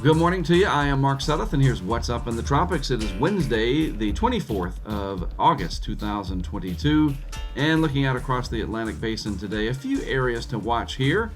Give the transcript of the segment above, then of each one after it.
Good morning to you. I am Mark Sudduth, and here's what's up in the tropics. It is Wednesday, the 24th of August, 2022, and looking out across the Atlantic Basin today, a few areas to watch here.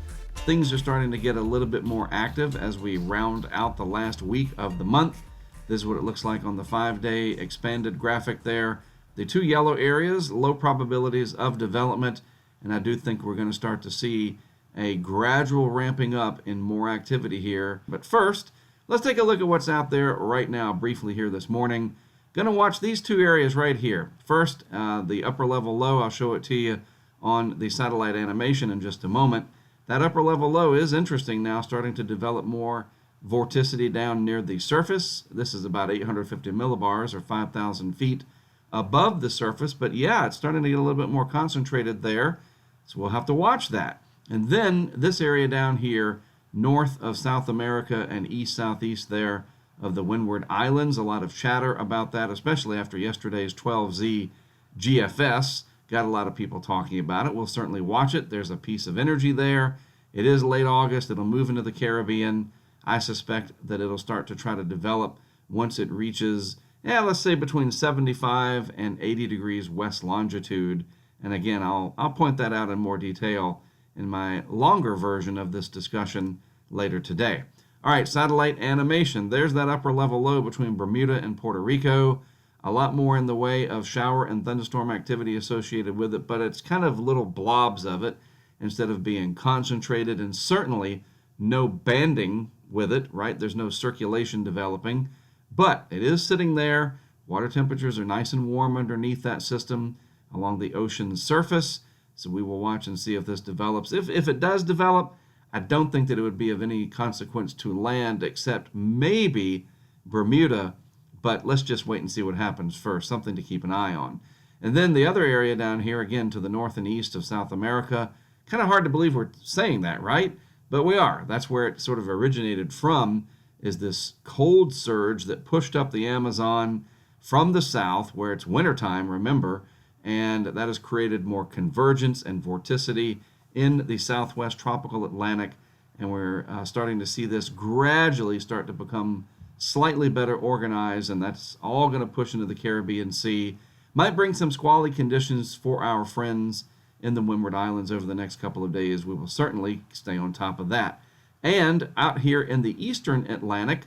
Things are starting to get a little bit more active as we round out the last week of the month. This is what it looks like on the 5-day expanded graphic there. The two yellow areas, low probabilities of development, and I do think we're going to start to see a gradual ramping up in more activity here. But first, let's take a look at what's out there right now briefly here this morning. Going to watch these two areas right here. First, the upper level low. I'll show it to you on the satellite animation in just a moment. That upper level low is interesting now, starting to develop more vorticity down near the surface. This is about 850 millibars or 5,000 feet above the surface. But yeah, it's starting to get a little bit more concentrated there. So we'll have to watch that. And then this area down here, north of South America and east-southeast there of the Windward Islands. A lot of chatter about that, especially after yesterday's 12Z GFS. Got a lot of people talking about it. We'll certainly watch it. There's a piece of energy there. It is late August. It'll move into the Caribbean. I suspect that it'll start to try to develop once it reaches, let's say between 75 and 80 degrees west longitude. And again, I'll point that out in more detail in my longer version of this discussion later today. All right, satellite animation. There's that upper level low between Bermuda and Puerto Rico. A lot more in the way of shower and thunderstorm activity associated with it, but it's kind of little blobs of it instead of being concentrated, and certainly no banding with it, right? There's no circulation developing, but it is sitting there. Water temperatures are nice and warm underneath that system along the ocean's surface. So we will watch and see if this develops. If it does develop, I don't think that it would be of any consequence to land except maybe Bermuda, but let's just wait and see what happens first. Something to keep an eye on. And then the other area down here, again, to the north and east of South America. Kind of hard to believe we're saying that, right? But we are. That's where it sort of originated from, is this cold surge that pushed up the Amazon from the south, where it's wintertime, remember, and that has created more convergence and vorticity in the southwest tropical Atlantic, and we're starting to see this gradually start to become slightly better organized, and that's all going to push into the Caribbean Sea. Might bring some squally conditions for our friends in the Windward Islands over the next couple of days. We will certainly stay on top of that. And out here in the eastern Atlantic,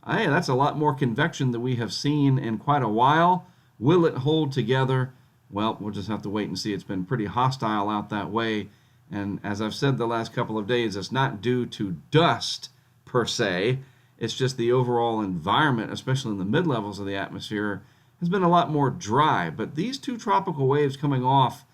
that's a lot more convection than we have seen in quite a while. Will it hold together? Well, we'll just have to wait and see. It's been pretty hostile out that way. And as I've said the last couple of days, it's not due to dust per se. It's just the overall environment, especially in the mid-levels of the atmosphere, has been a lot more dry. But these two tropical waves coming off,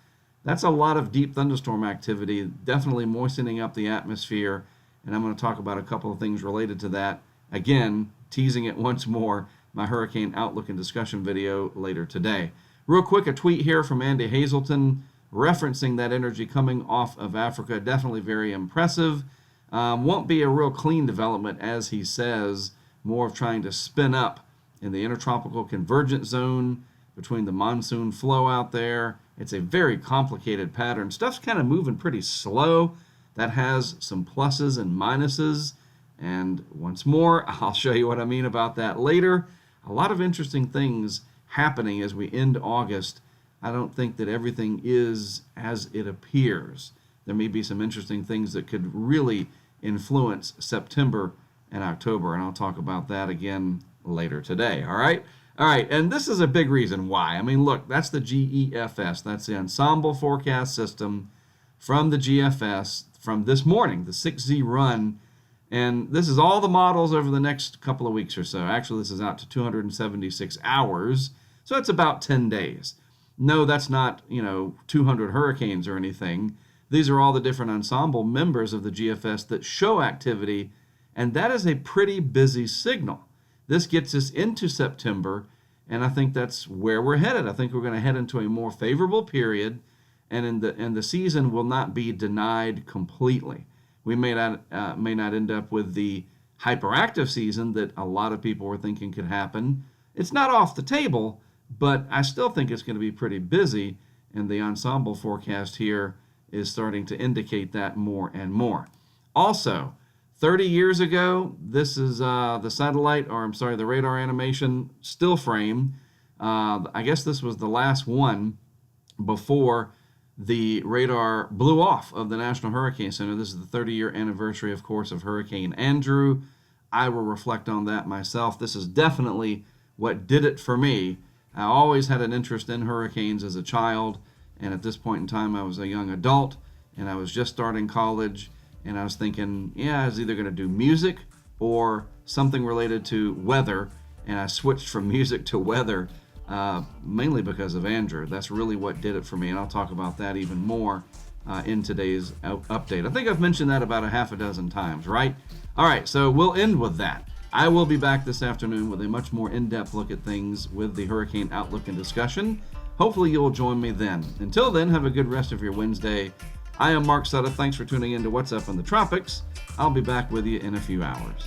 that's a lot of deep thunderstorm activity, definitely moistening up the atmosphere. And I'm going to talk about a couple of things related to that. Again, teasing it once more, my hurricane outlook and discussion video later today. Real quick, a tweet here from Andy Hazelton referencing that energy coming off of Africa. Definitely very impressive. Won't be a real clean development, as he says, more of trying to spin up in the intertropical convergence zone between the monsoon flow out there. It's a very complicated pattern. Stuff's kind of moving pretty slow. That has some pluses and minuses. And once more, I'll show you what I mean about that later. A lot of interesting things happening as we end August. I don't think that everything is as it appears. There may be some interesting things that could really influence September and October, and I'll talk about that again later today. All right, and this is a big reason why. I mean, look, that's the GEFS. That's the Ensemble Forecast system from the GFS from this morning, the 6Z run. And this is all the models over the next couple of weeks or so. Actually, this is out to 276 hours, so it's about 10 days. No, that's not, 200 hurricanes or anything. These are all the different ensemble members of the GFS that show activity, and that is a pretty busy signal. This gets us into September, and I think that's where we're headed. I think we're going to head into a more favorable period, and the season will not be denied completely. We may not end up with the hyperactive season that a lot of people were thinking could happen. It's not off the table, but I still think it's going to be pretty busy, and the ensemble forecast here is starting to indicate that more and more. Also, 30 years ago, this is the radar animation still frame. I guess this was the last one before the radar blew off of the National Hurricane Center. This is the 30-year anniversary, of course, of Hurricane Andrew. I will reflect on that myself. This is definitely what did it for me. I always had an interest in hurricanes as a child, and at this point in time, I was a young adult, and I was just starting college, and I was thinking, I was either going to do music or something related to weather, and I switched from music to weather, mainly because of Andrew. That's really what did it for me, and I'll talk about that even more in today's update. I think I've mentioned that about a half a dozen times, right? All right, so we'll end with that. I will be back this afternoon with a much more in-depth look at things with the hurricane outlook and discussion. Hopefully you will join me then. Until then, have a good rest of your Wednesday. I am Mark Sudduth. Thanks for tuning in to What's Up in the Tropics. I'll be back with you in a few hours.